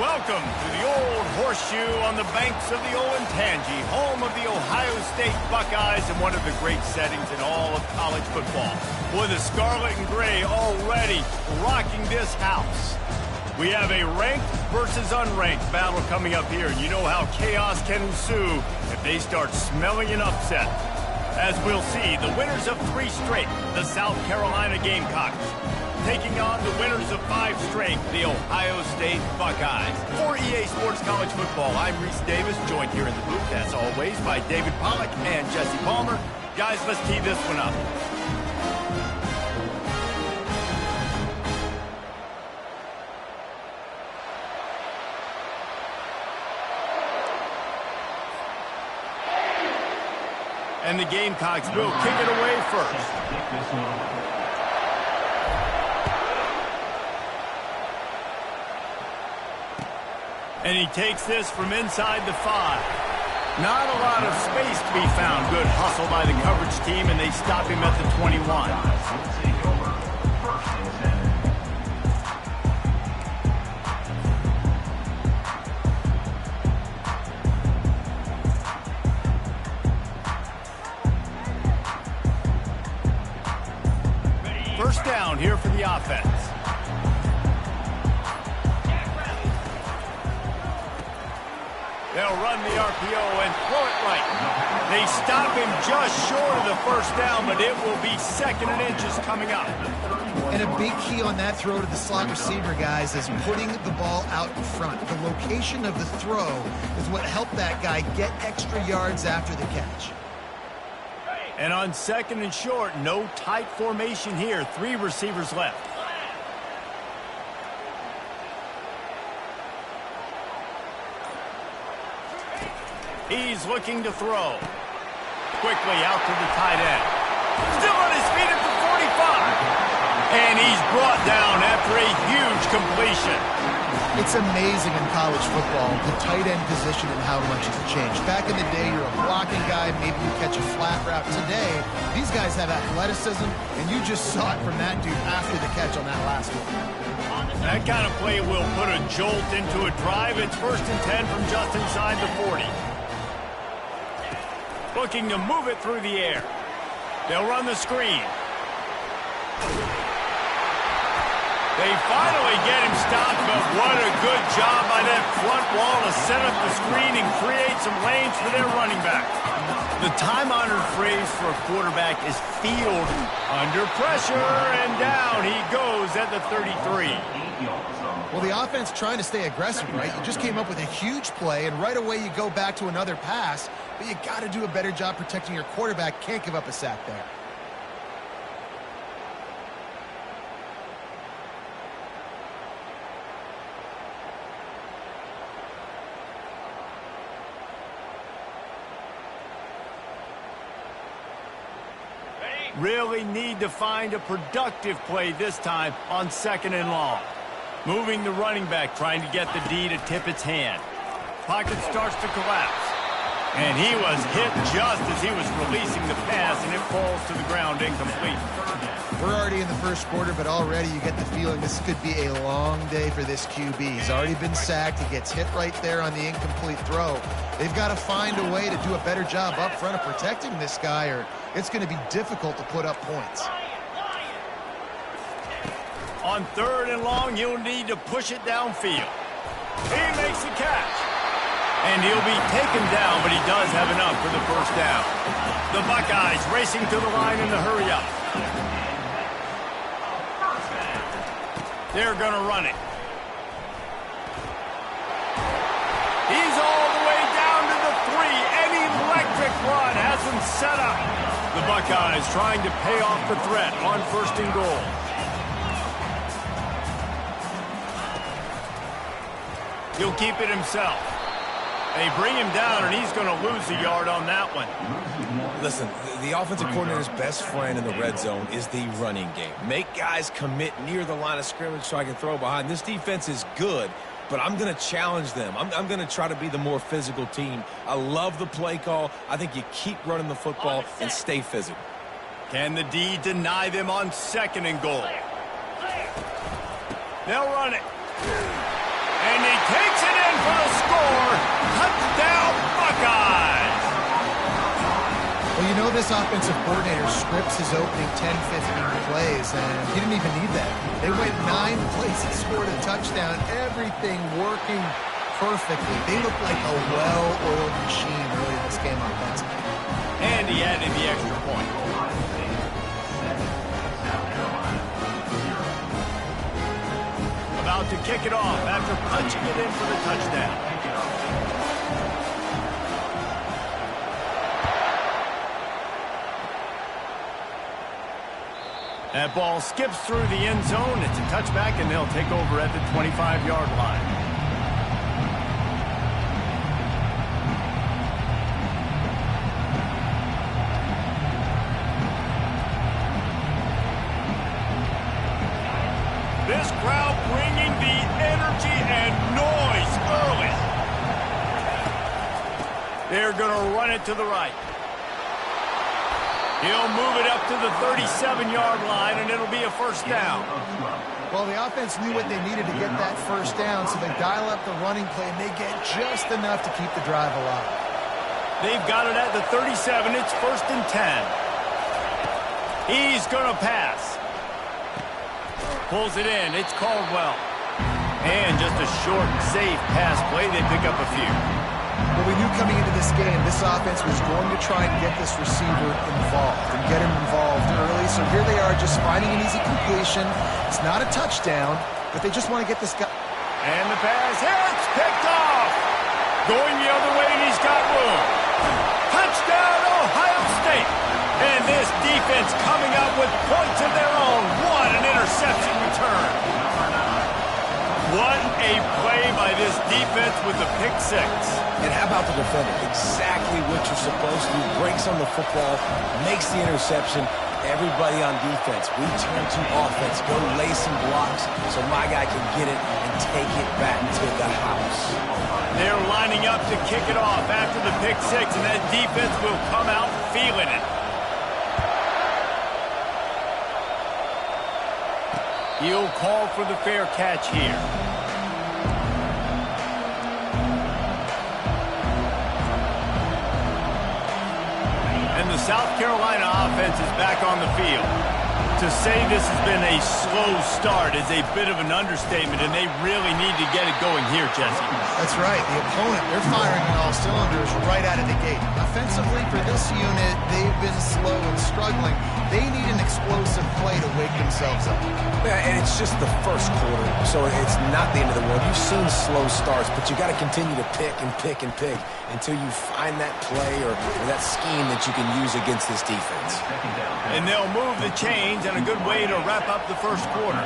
Welcome to the Old Horseshoe on the banks of the Olentangy, home of the Ohio State Buckeyes and one of the great settings in all of college football. Boy, the scarlet and gray already rocking this house. We have a ranked versus unranked battle coming up here, and you know how chaos can ensue if they start smelling an upset. As we'll see, the winners of 3 straight, the South Carolina Gamecocks, taking on the winners of 5 straight, the Ohio State Buckeyes. For EA Sports College Football, I'm Reese Davis, joined here in the booth, as always, by David Pollack and Jesse Palmer. Guys, let's tee this one up. And the Gamecocks will kick it away first. And he takes this from inside the 5. Not a lot of space to be found. Good hustle by the coverage team, and they stop him at the 21. First down here for the offense. They'll run the RPO and throw it right. They stop him just short of the first down, but it will be 2nd and inches coming up. And a big key on that throw to the slot receiver, guys, is putting the ball out in front. The location of the throw is what helped that guy get extra yards after the catch. And on 2nd and short, no tight formation here. 3 receivers left. He's looking to throw. Quickly out to the tight end. Still on his feet at the 45. And he's brought down after a huge completion. It's amazing in college football, the tight end position and how much it's changed. Back in the day, you're a blocking guy, maybe you catch a flat route. Today, these guys have athleticism, and you just saw it from that dude after the catch on that last one. That kind of play will put a jolt into a drive. It's 1st and 10 from just inside the 40. Looking to move it through the air. They'll run the screen. They finally get him stopped, but what a good job by that front wall to set up the screen and create some lanes for their running back. The time-honored phrase for a quarterback is field under pressure, and down he goes at the 33. Well, the offense trying to stay aggressive, right? You just came up with a huge play, and right away you go back to another pass, but you got to do a better job protecting your quarterback. Can't give up a sack there. Really need to find a productive play this time on 2nd and long. Moving the running back, trying to get the D to tip its hand. Pocket starts to collapse. And he was hit just as he was releasing the pass, and it falls to the ground incomplete. We're already in the first quarter, but already you get the feeling this could be a long day for this QB. He's already been sacked. He gets hit right there on the incomplete throw. They've got to find a way to do a better job up front of protecting this guy, or it's going to be difficult to put up points. On 3rd and long, you'll need to push it downfield. He makes the catch. And he'll be taken down, but he does have enough for the first down. The Buckeyes racing to the line in the hurry up. They're going to run it. He's all the way down to the 3. An electric run has him set up. The Buckeyes trying to pay off the threat on 1st and goal. He'll keep it himself. They bring him down, and he's going to lose a yard on that one. Listen, the offensive coordinator's best friend in the red zone is the running game. Make guys commit near the line of scrimmage so I can throw behind. This defense is good, but I'm going to challenge them. I'm going to try to be the more physical team. I love the play call. I think you keep running the football and stay physical. Can the D deny them on 2nd and goal? They'll run it. And he takes it in for the score. Touchdown, Buckeyes. Well, you know this offensive coordinator scripts his opening 10, 15 plays, and he didn't even need that. They went 9 plays and scored a touchdown. Everything working perfectly. They look like a well-oiled machine really in this game offensively. And he added the extra point. About to kick it off after punching it in for the touchdown. That ball skips through the end zone. It's a touchback, and they'll take over at the 25-yard line. This crowd bringing the energy and noise early. They're going to run it to the right. He'll move it up to the 37-yard line, and it'll be a first down. Well, the offense knew what they needed to get that first down, so they dial up the running play, and they get just enough to keep the drive alive. They've got it at the 37. It's 1st and 10. He's going to pass. Pulls it in. It's Caldwell. And just a short, safe pass play. They pick up a few. Well, we knew coming into this game, this offense was going to try and get this receiver involved and get him involved early. So here they are just finding an easy completion. It's not a touchdown, but they just want to get this guy. And the pass, it's picked off. Going the other way, and he's got room. Touchdown, Ohio State. And this defense coming up with points of their own. What an interception return. What a play by this defense with the pick six. And how about the defender? Exactly what you're supposed to do. Breaks on the football, makes the interception. Everybody on defense, we turn to offense. Go lay some blocks so my guy can get it and take it back to the house. They're lining up to kick it off after the pick six, and that defense will come out feeling it. He'll call for the fair catch here. And the South Carolina offense is back on the field. To say this has been a slow start is a bit of an understatement, and they really need to get it going here, Jesse. That's right. The opponent, they're firing on all cylinders right out of the gate. Offensively, for this unit, they've been slow and struggling. They need an explosive play to wake themselves up. Yeah, and it's just the first quarter, so it's not the end of the world. You've seen slow starts, but you got to continue to pick and pick and pick until you find that play or that scheme that you can use against this defense. And they'll move the chains, and a good way to wrap up the first quarter.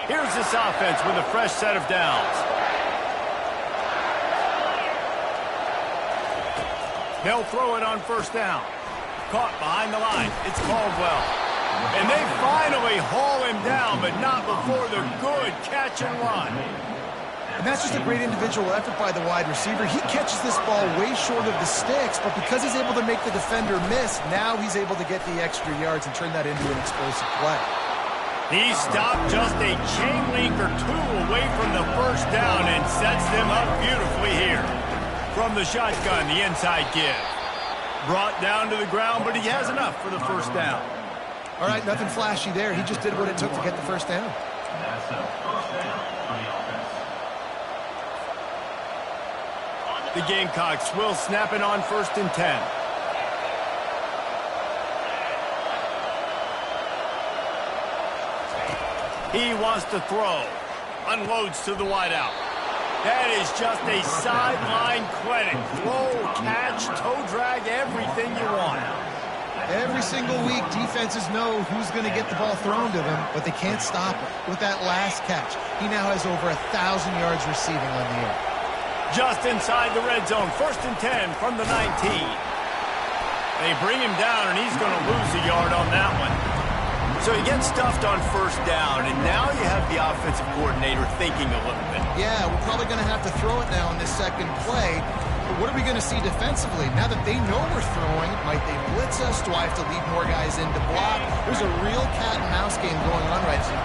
Here's this offense with a fresh set of downs. They'll throw it on first down. Caught behind the line. It's Caldwell. And they finally haul him down, but not before the good catch and run. And that's just a great individual effort by the wide receiver. He catches this ball way short of the sticks, but because he's able to make the defender miss, now he's able to get the extra yards and turn that into an explosive play. He stopped just a chain link or two away from the first down and sets them up beautifully here. From the shotgun, the inside give. Brought down to the ground, but he has enough for the first down. All right, nothing flashy there. He just did what it took to get the first down. That's a first down for the offense. The Gamecocks will snap it on 1st and 10. He wants to throw. Unloads to the wideout. That is just a sideline clinic. Throw, catch, toe drag, everything you want. Every single week, defenses know who's going to get the ball thrown to them, but they can't stop it. With that last catch, he now has over 1,000 yards receiving on the year. Just inside the red zone. 1st and 10 from the 19. They bring him down, and he's going to lose a yard on that one. So he gets stuffed on first down, and now you have the offensive coordinator thinking a little bit. Yeah, we're probably going to have to throw it now in this second play. But what are we going to see defensively? Now that they know we're throwing, might they blitz us? Do I have to leave more guys in to block? There's a real cat and mouse game going on right now.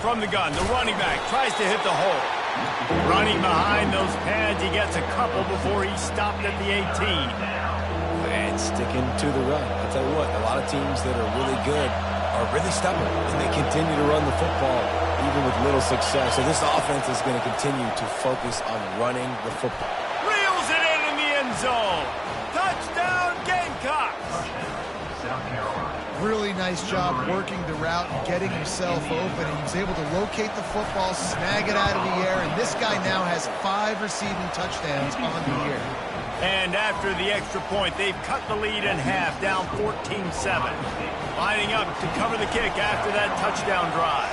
From the gun, the running back tries to hit the hole. Running behind those pads, he gets a couple before he's stopped at the 18. And sticking to the run. I'll tell you what, a lot of teams that are really good are really stubborn, and they continue to run the football even with little success. So this offense is going to continue to focus on running the football. Reels it in the end zone. Touchdown, Gamecocks. South Carolina. Really nice job working the route and getting himself open. And he was able to locate the football, snag it out of the air, and this guy now has 5 receiving touchdowns on the year. And after the extra point, they've cut the lead in half, down 14-7. Lining up to cover the kick after that touchdown drive.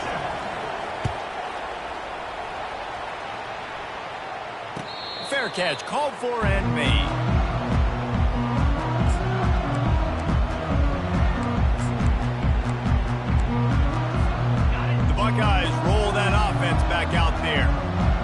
Fair catch, called for and made. The Buckeyes roll that offense back out there.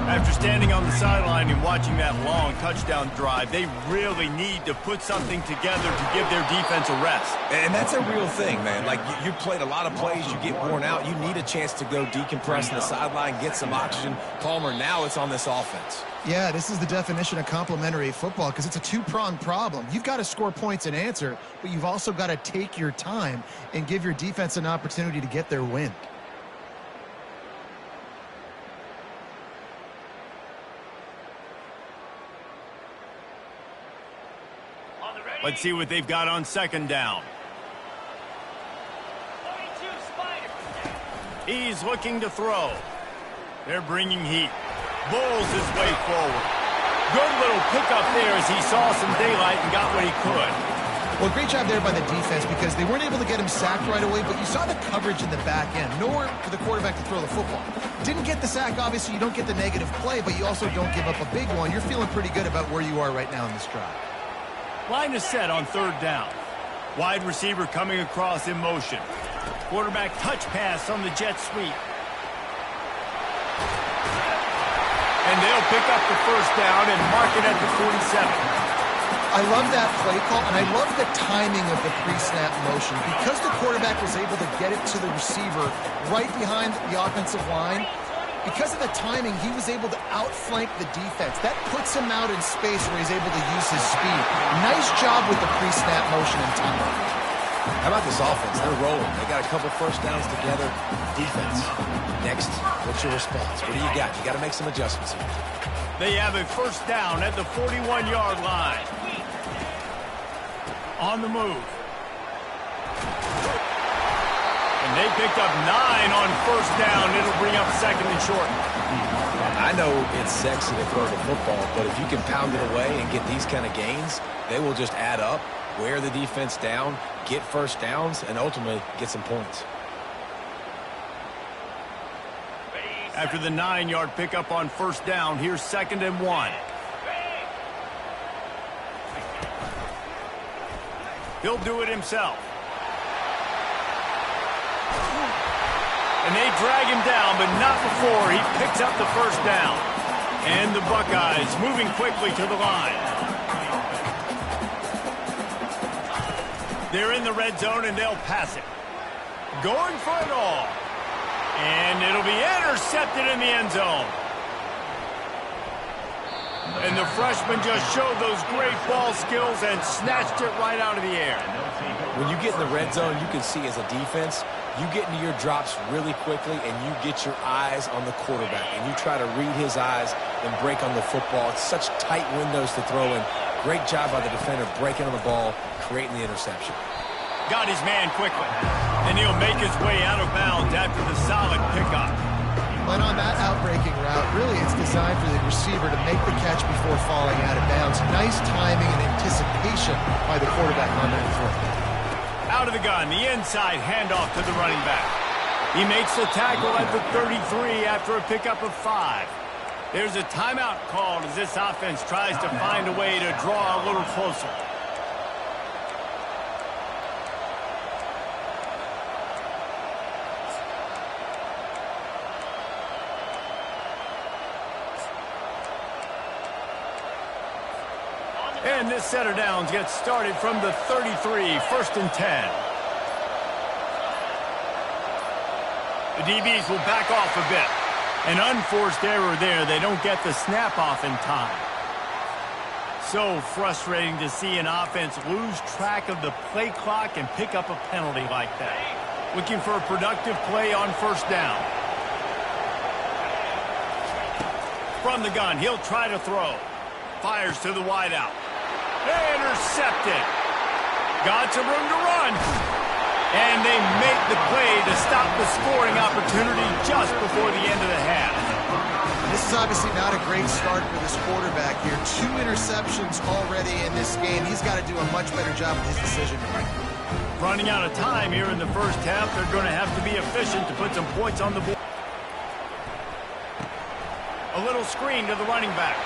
After standing on the sideline and watching that long touchdown drive, they really need to put something together to give their defense a rest. And that's a real thing, man. Like, you played a lot of plays, you get worn out, you need a chance to go decompress on the sideline, get some oxygen. Palmer, now it's on this offense. Yeah, this is the definition of complementary football because it's a two-pronged problem. You've got to score points and answer, but you've also got to take your time and give your defense an opportunity to get their win. Let's see what they've got on second down. He's looking to throw. They're bringing heat. Bulls his way forward. Good little pickup there as he saw some daylight and got what he could. Well, great job there by the defense because they weren't able to get him sacked right away, but you saw the coverage in the back end. Nowhere for the quarterback to throw the football. Didn't get the sack, obviously you don't get the negative play, but you also don't give up a big one. You're feeling pretty good about where you are right now in this drive. Line is set on third down. Wide receiver coming across in motion. Quarterback touch pass on the jet sweep. And they'll pick up the first down and mark it at the 47. I love that play call, and I love the timing of the pre-snap motion. Because the quarterback was able to get it to the receiver right behind the offensive line, because of the timing, he was able to outflank the defense. That puts him out in space where he's able to use his speed. Nice job with the pre-snap motion and timing. How about this offense? They're rolling. They got a couple first downs together. Defense. Next, what's your response? What do you got? You got to make some adjustments here. They have a first down at the 41-yard line. On the move. And they picked up 9 on first down. It'll bring up second and short. I know it's sexy to throw the football, but if you can pound it away and get these kind of gains, they will just add up, wear the defense down, get first downs, and ultimately get some points. After the 9-yard pickup on first down, here's second and 1. He'll do it himself. And they drag him down, but not before he picks up the first down. And the Buckeyes moving quickly to the line. They're in the red zone, and they'll pass it. Going for it all. And it'll be intercepted in the end zone. And the freshman just showed those great ball skills and snatched it right out of the air. When you get in the red zone, you can see as a defense, you get into your drops really quickly and you get your eyes on the quarterback. And you try to read his eyes and break on the football. It's such tight windows to throw in. Great job by the defender breaking on the ball, creating the interception. Got his man quickly. And he'll make his way out of bounds after the solid pickup. But on that outbreaking route, really it's designed for the receiver to make the catch before falling out of bounds. Nice timing and anticipation by the quarterback on that throw. Out of the gun, the inside handoff to the running back. He makes the tackle at the 33 after a pickup of 5. There's a timeout called as this offense tries to find a way to draw a little closer. And this set of downs gets started from the 33, 1st and 10. The DBs will back off a bit. An unforced error there. They don't get the snap off in time. So frustrating to see an offense lose track of the play clock and pick up a penalty like that. Looking for a productive play on 1st down. From the gun, he'll try to throw. Fires to the wideout. Intercepted. Got some room to run. And they make the play to stop the scoring opportunity just before the end of the half. This is obviously not a great start for this quarterback here. 2 interceptions already in this game. He's got to do a much better job with his decision making. Running out of time here in the 1st half. They're going to have to be efficient to put some points on the board. A little screen to the running back.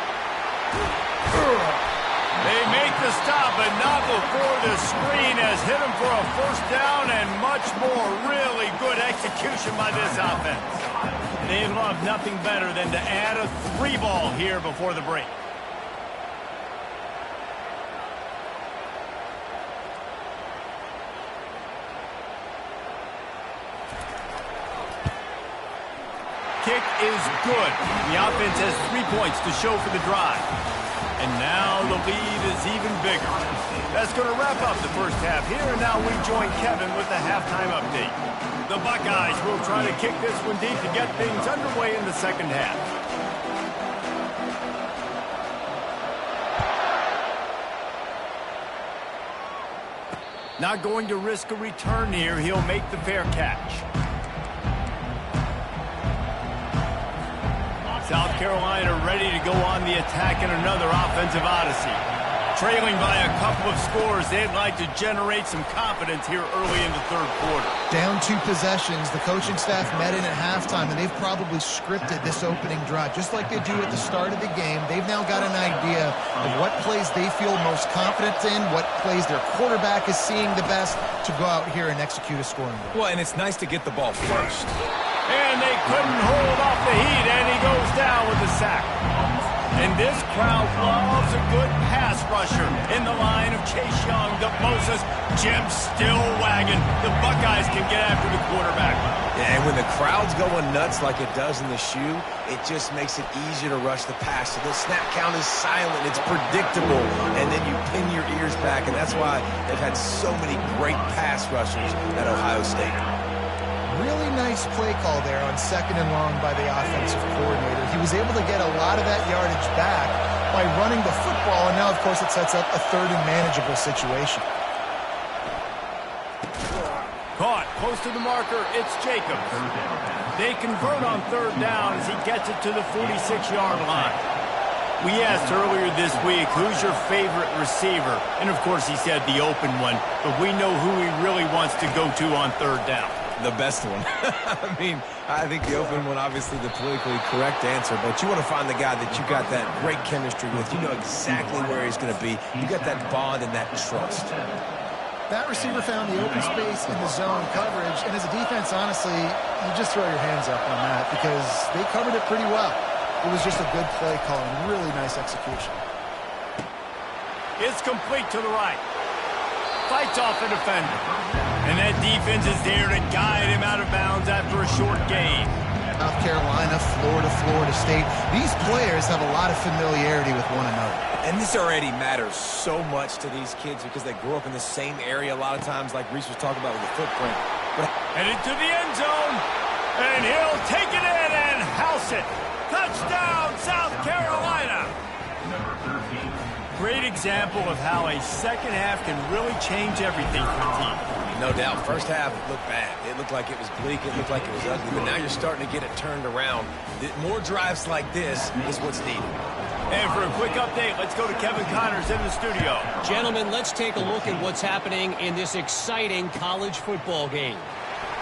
They make the stop, but not before the screen has hit him for a 1st down and much more. Really good execution by this offense. They love nothing better than to add a 3-ball here before the break. Kick is good. The offense has 3 points to show for the drive. And now the lead is even bigger. That's going to wrap up the 1st half here, and now we join Kevin with the halftime update. The Buckeyes will try to kick this one deep to get things underway in the 2nd half. Not going to risk a return here. He'll make the fair catch. South Carolina ready to go on the attack in another offensive odyssey. Trailing by a couple of scores, they'd like to generate some confidence here early in the 3rd quarter. Down 2 possessions. The coaching staff met in at halftime, and they've probably scripted this opening drive. Just like they do at the start of the game, they've now got an idea of what plays they feel most confident in, what plays their quarterback is seeing the best to go out here and execute a scoring goal. Well, and it's nice to get the ball first. And they couldn't hold off the heat, and he goes down with the sack. And this crowd loves a good pass rusher in the line of Chase Young, the Moses, Jim still wagging. The Buckeyes can get after the quarterback. Yeah, and when the crowd's going nuts like it does in the shoe, it just makes it easier to rush the pass. So the snap count is silent, it's predictable, and then you pin your ears back, and that's why they've had so many great pass rushers at Ohio State. Really nice play call there on 2nd and long by the offensive coordinator. He was able to get a lot of that yardage back by running the football, and now, of course, it sets up a 3rd and manageable situation. Caught close to the marker, it's Jacobs. They convert on 3rd down as he gets it to the 46-yard line. We asked earlier this week, who's your favorite receiver? And, of course, he said the open one, but we know who he really wants to go to on 3rd down. The best one. I mean, I think the open one, obviously the politically correct answer, but you want to find the guy that you got that great chemistry with. You know exactly where he's going to be. You got that bond and that trust. That receiver found the open space in the zone coverage, and as a defense, honestly, you just throw your hands up on that because they covered it pretty well. It was just a good play call and really nice execution. It's complete to the right. Fights off a defender. And that defense is there to guide him out of bounds after a short gain. South Carolina, Florida State. These players have a lot of familiarity with one another. And this already matters so much to these kids because they grew up in the same area a lot of times, like Reese was talking about with the footprint. But headed to the end zone. And he'll take it in and house it. Touchdown, South Carolina. Number 13. Great example of how a 2nd half can really change everything for a team. No doubt. 1st half, it looked bad. It looked like it was bleak. It looked like it was ugly. But now you're starting to get it turned around. More drives like this is what's needed. And for a quick update, let's go to Kevin Connors in the studio. Gentlemen, let's take a look at what's happening in this exciting college football game.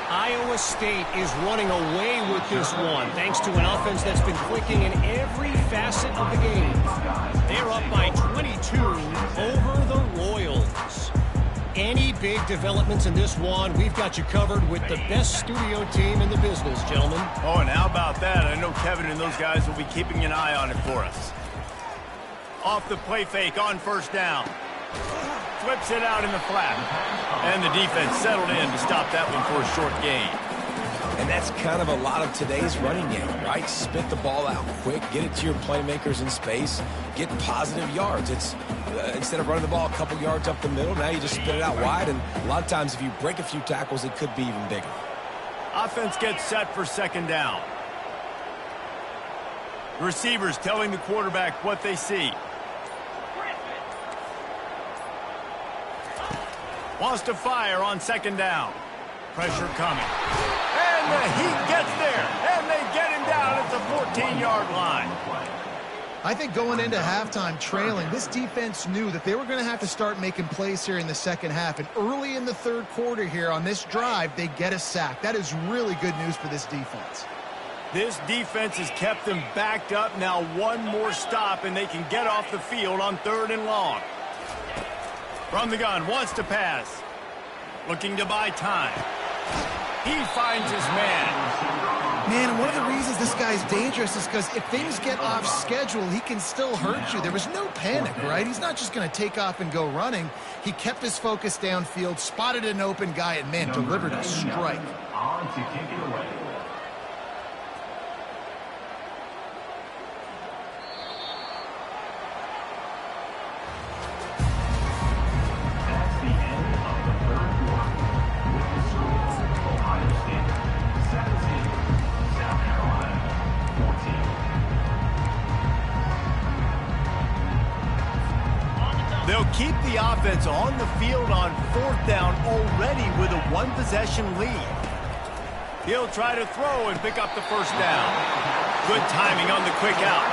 Iowa State is running away with this one, thanks to an offense that's been clicking in every facet of the game. They're up by 22 over the Royals. Any big developments in this one, we've got you covered with the best studio team in the business, gentlemen. Oh, and how about that? I know Kevin and those guys will be keeping an eye on it for us. Off the play fake on first down. Flips it out in the flat. And the defense settled in to stop that one for a short gain. And that's kind of a lot of today's running game, right? Spit the ball out quick, get it to your playmakers in space, get positive yards. It's instead of running the ball a couple yards up the middle, now you just spit it out wide. And a lot of times if you break a few tackles, it could be even bigger. Offense gets set for second down. Receivers telling the quarterback what they see. Wants to fire on second down. Pressure coming. And the heat gets there. And they get him down at the 14-yard line. I think going into halftime trailing, this defense knew that they were going to have to start making plays here in the second half. And early in the third quarter here on this drive, they get a sack. That is really good news for this defense. This defense has kept them backed up. Now one more stop, and they can get off the field on 3rd and long. From the gun, wants to pass. Looking to buy time. He finds his man. Man, one of the reasons this guy's dangerous is because if things get off schedule, he can still hurt you. There was no panic, right? He's not just going to take off and go running. He kept his focus downfield, spotted an open guy, and, man, delivered a strike. On to kick it away. That's the end of the third quarter. With the score, Ohio State 17, South Carolina 14. They'll keep the offense on the field on 4th down already with a one-possession lead. He'll try to throw and pick up the first down. Good timing on the quick out.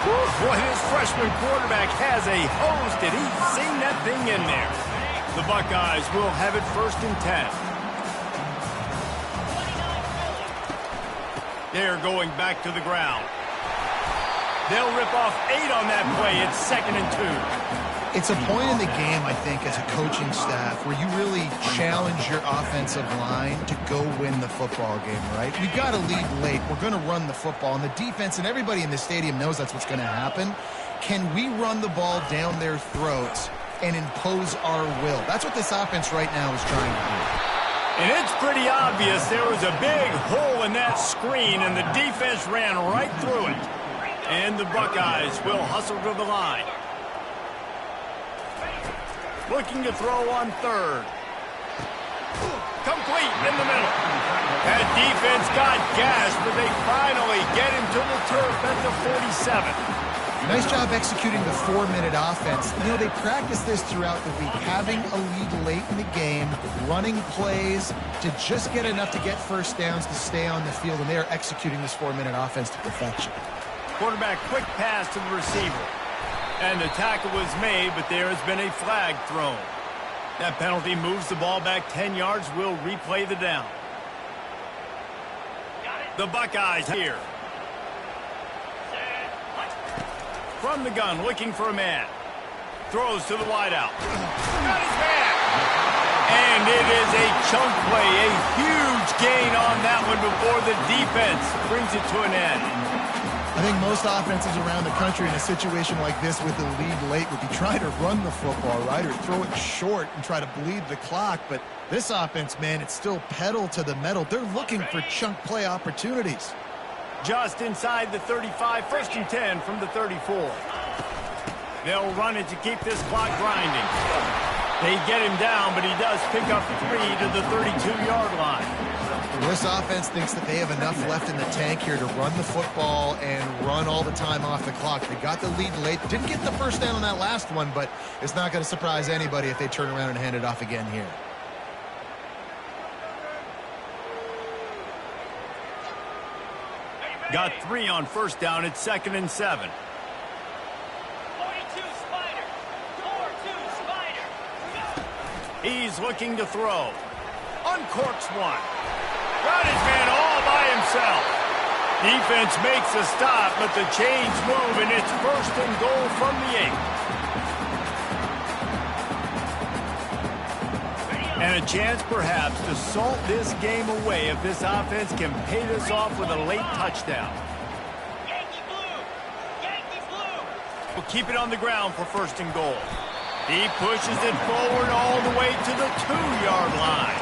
Whew, boy, this freshman quarterback has a hose. Did he sing that thing in there? The Buckeyes will have it 1st and 10. They're going back to the ground. They'll rip off 8 on that play. It's 2nd and 2. It's a point in the game, I think, as a coaching staff where you really challenge your offensive line to go win the football game, right? We've got to lead late. We're going to run the football. And the defense and everybody in the stadium knows that's what's going to happen. Can we run the ball down their throats and impose our will? That's what this offense right now is trying to do. And it's pretty obvious there was a big hole in that screen, and the defense ran right through it. And the Buckeyes will hustle to the line. Looking to throw on 3rd. Complete in the middle. That defense got gashed, but they finally get him to the turf at the 47. Nice job executing the 4-minute offense. You know, they practice this throughout the week, having a lead late in the game, running plays to just get enough to get first downs to stay on the field, and they are executing this 4-minute offense to perfection. Quarterback quick pass to the receiver. And the tackle was made, but there has been a flag thrown. That penalty moves the ball back 10 yards. We'll replay the down. The Buckeyes here. From the gun, looking for a man. Throws to the wideout. Got his man. And it is a chunk play. A huge gain on that one before the defense brings it to an end. I think most offenses around the country in a situation like this with the lead late would be trying to run the football, right, or throw it short and try to bleed the clock. But this offense, man, it's still pedal to the metal. They're looking for chunk play opportunities. Just inside the 35, 1st and 10 from the 34. They'll run it to keep this clock grinding. They get him down, but he does pick up 3 to the 32-yard line. This offense thinks that they have enough left in the tank here to run the football and run all the time off the clock. They got the lead late. Didn't get the first down on that last one, but it's not going to surprise anybody if they turn around and hand it off again here. Got 3 on first down. It's 2nd and 7. 42 Spider. 4-2 Spider. Go. He's looking to throw. Uncorks one. Got his man all by himself. Defense makes a stop, but the chains move, and it's 1st and goal from the 8. And a chance, perhaps, to salt this game away if this offense can pay this off with a late touchdown. Yankee blue. Yankee blue. They'll keep it on the ground for 1st and goal. He pushes it forward all the way to the 2-yard line.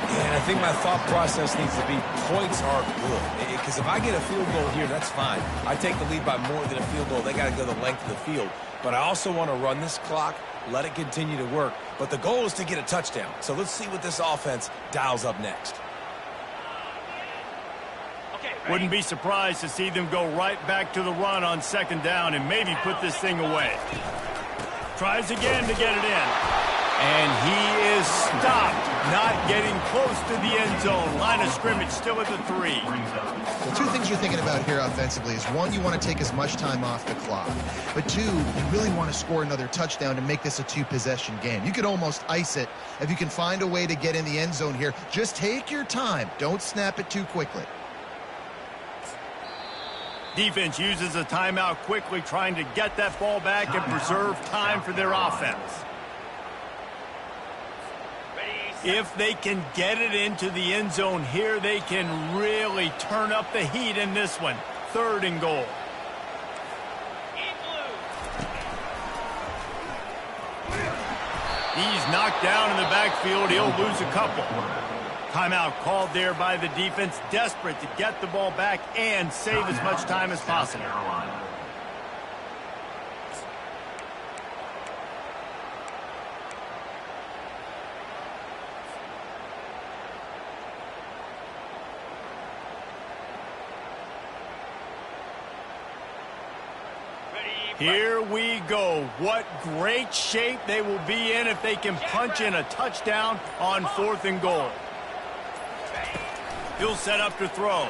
Yeah, and I think my thought process needs to be points are good. Because if I get a field goal here, that's fine. I take the lead by more than a field goal. They got to go the length of the field. But I also want to run this clock, let it continue to work. But the goal is to get a touchdown. So let's see what this offense dials up next. Wouldn't be surprised to see them go right back to the run on 2nd down and maybe put this thing away. Tries again to get it in. And he is stopped, not getting close to the end zone. Line of scrimmage still at the 3. Well, 2 things you're thinking about here offensively is, 1, you want to take as much time off the clock. But 2, you really want to score another touchdown to make this a 2-possession game. You could almost ice it if you can find a way to get in the end zone here. Just take your time. Don't snap it too quickly. Defense uses a timeout quickly, trying to get that ball back and preserve time for their offense. If they can get it into the end zone here, they can really turn up the heat in this one. 3rd and goal. He's knocked down in the backfield. He'll lose a couple. Timeout called there by the defense, desperate to get the ball back and save as much time as possible. Here we go. What great shape they will be in if they can punch in a touchdown on 4th and goal. He'll set up to throw.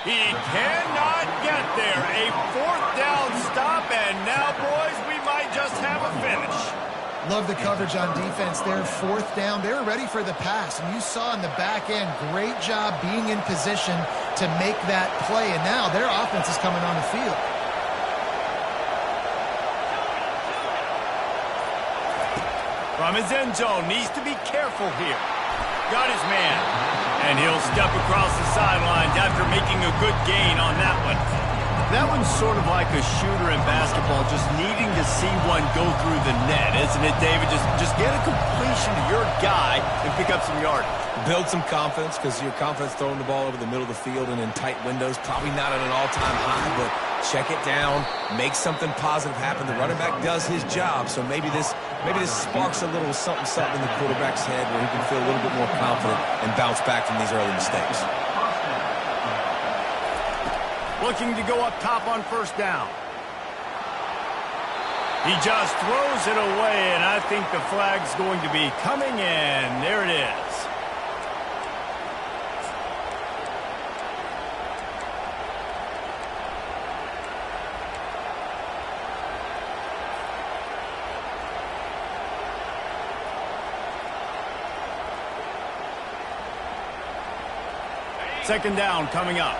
He cannot get there. A 4th down stop, and now, boys, we might just have a finish. Love the coverage on defense there. 4th down. They were ready for the pass, and you saw in the back end, great job being in position to make that play, and now their offense is coming on the field. From his end zone, needs to be careful here. Got his man. And he'll step across the sidelines after making a good gain on that one. That one's sort of like a shooter in basketball, just needing to see one go through the net, isn't it, David? Just get a completion to your guy and pick up some yardage. Build some confidence, because your confidence throwing the ball over the middle of the field and in tight windows, probably not at an all-time high, but check it down, make something positive happen. The running back does his job, so maybe this sparks a little something in the quarterback's head where he can feel a little bit more confident and bounce back from these early mistakes. Looking to go up top on 1st down. He just throws it away, and I think the flag's going to be coming in. There it is. Second down coming up.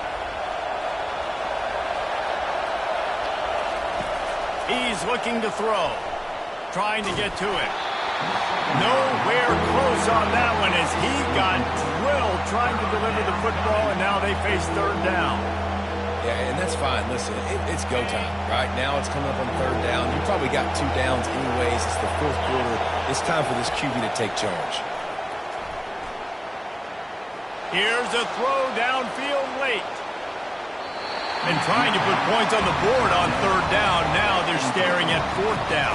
He's looking to throw. Trying to get to it. Nowhere close on that one as he got drilled trying to deliver the football, and now they face 3rd down. Yeah, and that's fine. Listen, it's go time, right? Now it's coming up on 3rd down. You probably got 2 downs anyways. It's the 4th quarter. It's time for this QB to take charge. Here's a throw downfield late. Been trying to put points on the board on 3rd down. Now they're staring at 4th down.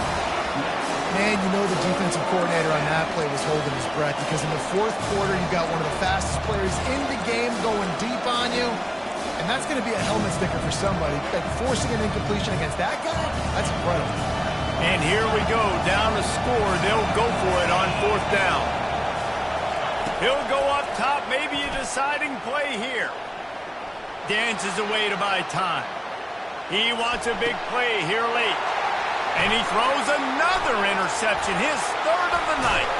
Man, you know the defensive coordinator on that play was holding his breath, because in the 4th quarter, you've got one of the fastest players in the game going deep on you, and that's going to be a helmet sticker for somebody. Like, forcing an incompletion against that guy, that's incredible. And here we go, down to score. They'll go for it on 4th down. He'll go up top, maybe a deciding play here. Dances away to buy time. He wants a big play here late. And he throws another interception, his 3rd of the night.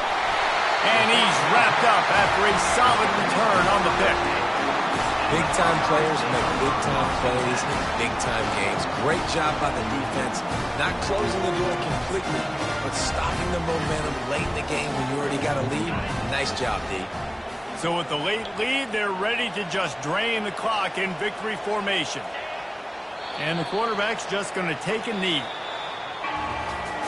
And he's wrapped up after a solid return on the pick. Big-time players make big-time plays in big-time games. Great job by the defense, not closing the door completely, but stopping the momentum late in the game when you already got a lead. Nice job, D. So with the late lead, they're ready to just drain the clock in victory formation. And the quarterback's just going to take a knee.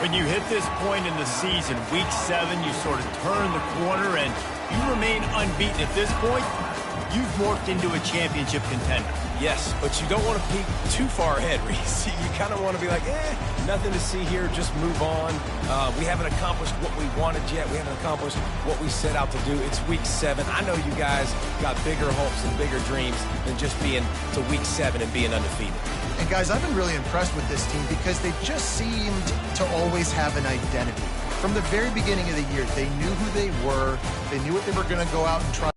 When you hit this point in the season, week 7, you sort of turn the corner and you remain unbeaten. At this point, you've morphed into a championship contender. Yes, but you don't want to peek too far ahead, Reese. You kind of want to be like, nothing to see here, just move on. We haven't accomplished what we wanted yet. We haven't accomplished what we set out to do. It's week 7. I know you guys got bigger hopes and bigger dreams than just being to week 7 and being undefeated. And guys, I've been really impressed with this team because they just seemed to always have an identity. From the very beginning of the year, they knew who they were. They knew what they were going to go out and try